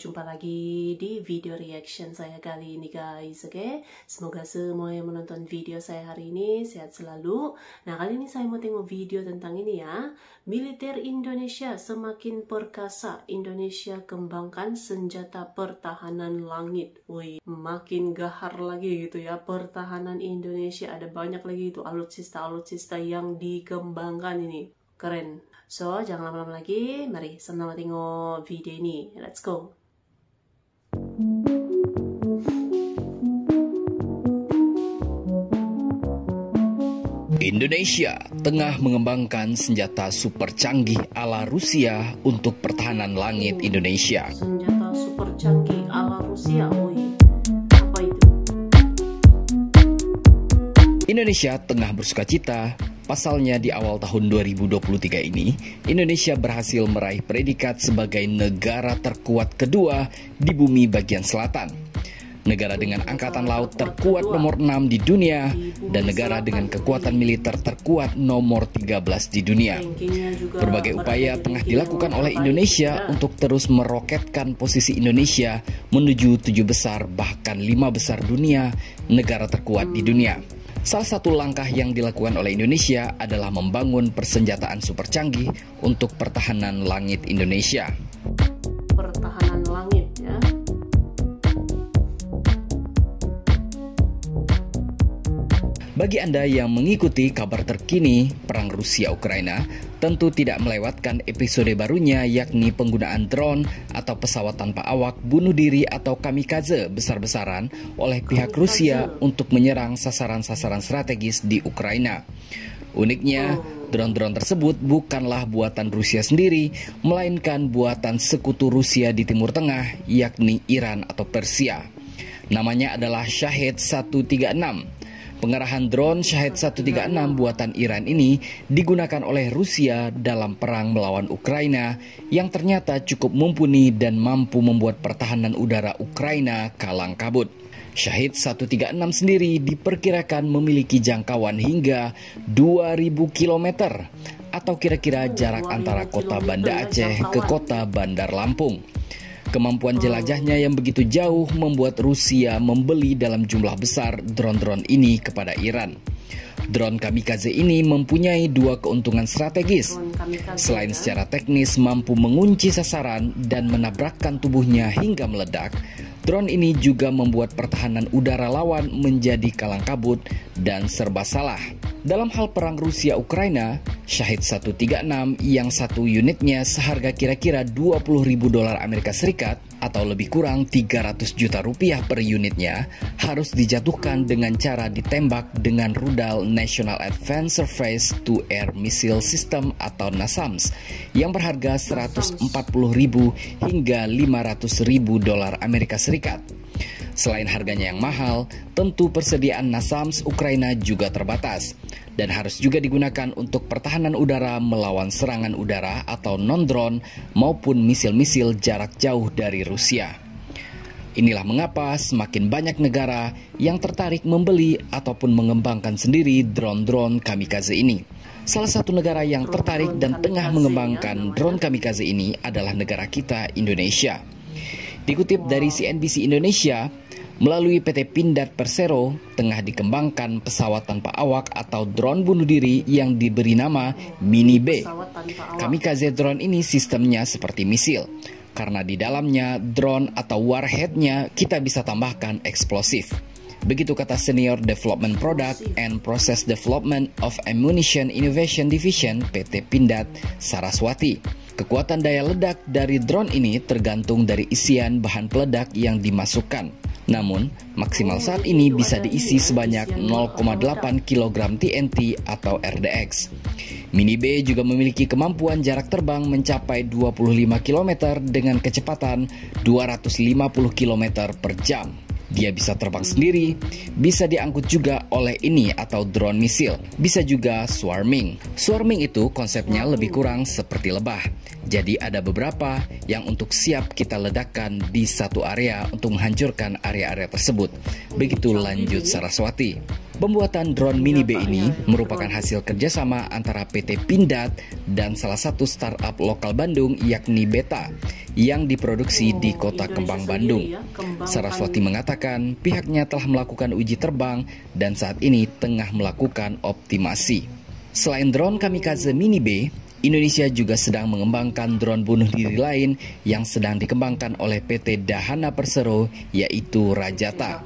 berjumpa lagi di video reaction saya kali ini guys, oke? Semoga semua yang menonton video saya hari ini sehat selalu. Nah, kali ini saya mau tengok video tentang ini ya. Militer Indonesia semakin perkasa, Indonesia kembangkan senjata pertahanan langit. Wih, makin gahar lagi gitu ya. Pertahanan Indonesia ada banyak lagi itu alutsista-alutsista yang dikembangkan ini. Keren. So, jangan lama-lama lagi. Mari sama-sama tengok video ini. Let's go. Indonesia tengah mengembangkan senjata super canggih ala Rusia untuk pertahanan langit Indonesia. Senjata super canggih ala Rusia. Wih, apa itu? Indonesia tengah bersukacita. Pasalnya di awal tahun 2023 ini, Indonesia berhasil meraih predikat sebagai negara terkuat kedua di bumi bagian selatan. Negara dengan angkatan laut terkuat nomor 6 di dunia dan negara dengan kekuatan militer terkuat nomor 13 di dunia. Berbagai upaya tengah dilakukan oleh Indonesia untuk terus meroketkan posisi Indonesia menuju 7 besar bahkan 5 besar dunia, negara terkuat di dunia. Salah satu langkah yang dilakukan oleh Indonesia adalah membangun persenjataan super canggih untuk pertahanan langit Indonesia. Pertahanan langit ya. Bagi Anda yang mengikuti kabar terkini perang Rusia-Ukraina, tentu tidak melewatkan episode barunya yakni penggunaan drone atau pesawat tanpa awak bunuh diri atau kamikaze besar-besaran oleh pihak Rusia untuk menyerang sasaran-sasaran strategis di Ukraina. Uniknya, drone-drone tersebut bukanlah buatan Rusia sendiri, melainkan buatan sekutu Rusia di Timur Tengah, yakni Iran atau Persia. Namanya adalah Shahed 136. Pengerahan drone Shahed 136 buatan Iran ini digunakan oleh Rusia dalam perang melawan Ukraina yang ternyata cukup mumpuni dan mampu membuat pertahanan udara Ukraina kalang kabut. Shahed 136 sendiri diperkirakan memiliki jangkauan hingga 2000 km atau kira-kira jarak antara kota Banda Aceh ke kota Bandar Lampung. Kemampuan jelajahnya yang begitu jauh membuat Rusia membeli dalam jumlah besar drone-drone ini kepada Iran. Drone kamikaze ini mempunyai dua keuntungan strategis. Selain secara teknis mampu mengunci sasaran dan menabrakkan tubuhnya hingga meledak, drone ini juga membuat pertahanan udara lawan menjadi kalang kabut dan serba salah. Dalam hal perang Rusia-Ukraina, Shahed 136 yang satu unitnya seharga kira-kira $20.000 Amerika Serikat atau lebih kurang 300 juta rupiah per unitnya harus dijatuhkan dengan cara ditembak dengan rudal National Advanced Surface to Air Missile System atau NASAMS yang berharga $140.000 hingga $500.000 Amerika Serikat. Selain harganya yang mahal, tentu persediaan NASAMS Ukraina juga terbatas dan harus juga digunakan untuk pertahanan udara melawan serangan udara atau non-drone maupun misil-misil jarak jauh dari Rusia. Inilah mengapa semakin banyak negara yang tertarik membeli ataupun mengembangkan sendiri drone-drone kamikaze ini. Salah satu negara yang tertarik dan tengah mengembangkan drone kamikaze ini adalah negara kita, Indonesia. Dikutip dari CNBC Indonesia, melalui PT Pindad Persero tengah dikembangkan pesawat tanpa awak atau drone bunuh diri yang diberi nama Mini B. Kamikaze drone ini sistemnya seperti misil, karena di dalamnya drone atau warheadnya kita bisa tambahkan eksplosif. Begitu kata Senior Development Product and Process Development of Ammunition Innovation Division PT Pindad Saraswati. Kekuatan daya ledak dari drone ini tergantung dari isian bahan peledak yang dimasukkan. Namun, maksimal saat ini bisa diisi sebanyak 0,8 kg TNT atau RDX. Mini B juga memiliki kemampuan jarak terbang mencapai 25 km dengan kecepatan 250 km per jam. Dia bisa terbang sendiri, bisa diangkut juga oleh ini atau drone misil, bisa juga swarming. Swarming itu konsepnya lebih kurang seperti lebah. Jadi ada beberapa yang untuk siap kita ledakan di satu area untuk menghancurkan area-area tersebut. Begitu lanjut Saraswati. Pembuatan drone Mini B ini merupakan hasil kerjasama antara PT Pindad dan salah satu startup lokal Bandung yakni Beta yang diproduksi di Kota Kembang, Bandung. Saraswati mengatakan pihaknya telah melakukan uji terbang dan saat ini tengah melakukan optimasi. Selain drone kamikaze Mini B, Indonesia juga sedang mengembangkan drone bunuh diri lain yang sedang dikembangkan oleh PT Dahana Persero, yaitu Rajata.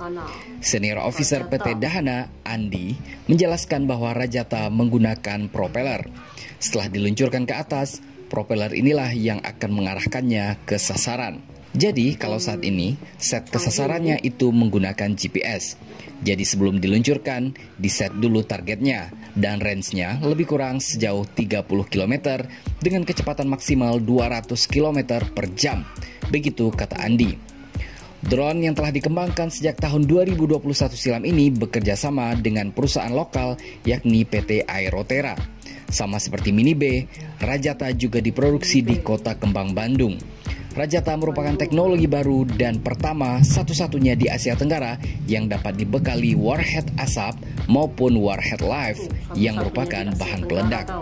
Senior Officer PT Dahana, Andi, menjelaskan bahwa Rajata menggunakan propeller. Setelah diluncurkan ke atas, propeller inilah yang akan mengarahkannya ke sasaran. Jadi, kalau saat ini, set kesasarannya itu menggunakan GPS. Jadi sebelum diluncurkan, diset dulu targetnya, dan range-nya lebih kurang sejauh 30 km dengan kecepatan maksimal 200 km per jam. Begitu kata Andi. Drone yang telah dikembangkan sejak tahun 2021 silam ini bekerja sama dengan perusahaan lokal yakni PT Aerotera. Sama seperti Mini B, Rajata juga diproduksi di Kota Kembang, Bandung. Rajata merupakan teknologi baru dan pertama satu-satunya di Asia Tenggara yang dapat dibekali warhead asap maupun warhead live yang merupakan bahan peledak.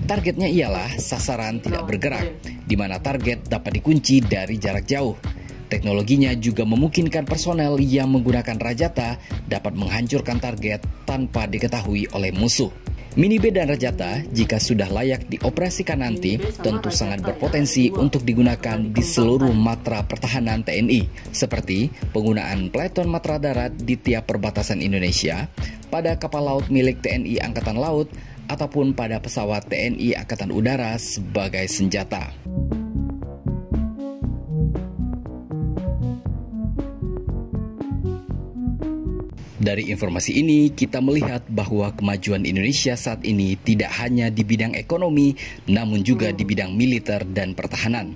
Targetnya ialah sasaran tidak bergerak, di mana target dapat dikunci dari jarak jauh. Teknologinya juga memungkinkan personel yang menggunakan Rajata dapat menghancurkan target tanpa diketahui oleh musuh. Mini B dan Rajata jika sudah layak dioperasikan nanti tentu sangat berpotensi untuk digunakan di seluruh matra pertahanan TNI seperti penggunaan peleton matra darat di tiap perbatasan Indonesia, pada kapal laut milik TNI Angkatan Laut ataupun pada pesawat TNI Angkatan Udara sebagai senjata. Dari informasi ini, kita melihat bahwa kemajuan Indonesia saat ini tidak hanya di bidang ekonomi, namun juga di bidang militer dan pertahanan.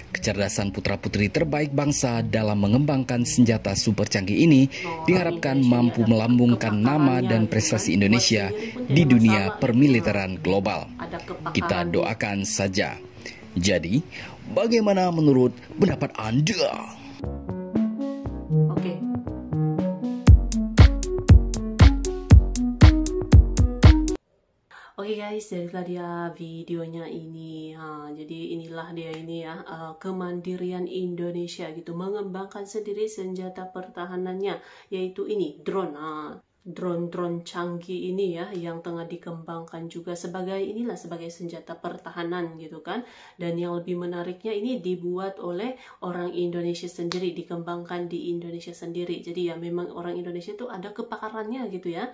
Kecerdasan putra-putri terbaik bangsa dalam mengembangkan senjata super canggih ini diharapkan mampu melambungkan nama dan prestasi Indonesia di dunia permiliteran global. Kita doakan saja. Jadi, bagaimana menurut pendapat Anda? Oke guys, jadilah dia videonya ini. Jadi inilah dia ini ya, kemandirian Indonesia gitu, mengembangkan sendiri senjata pertahanannya, yaitu ini drone. Drone-drone canggih ini ya yang tengah dikembangkan juga sebagai senjata pertahanan gitu kan. Dan yang lebih menariknya ini dibuat oleh orang Indonesia sendiri, dikembangkan di Indonesia sendiri. Jadi ya memang orang Indonesia itu ada kepakarannya gitu ya,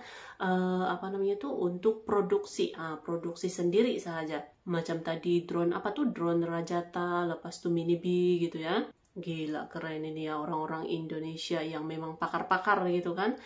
untuk produksi sendiri saja. Macam tadi drone drone Rajata, lepas tuh Mini B gitu ya. Gila, keren ini ya orang-orang Indonesia yang memang pakar-pakar gitu kan.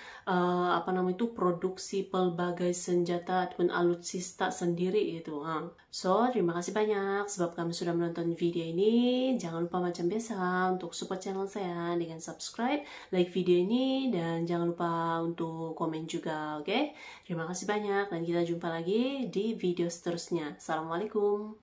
Produksi pelbagai senjata ataupun alutsista sendiri gitu. So, terima kasih banyak sebab kami sudah menonton video ini. Jangan lupa macam biasa untuk support channel saya dengan subscribe, like video ini, dan jangan lupa untuk komen juga, oke? Terima kasih banyak dan kita jumpa lagi di video seterusnya. Assalamualaikum.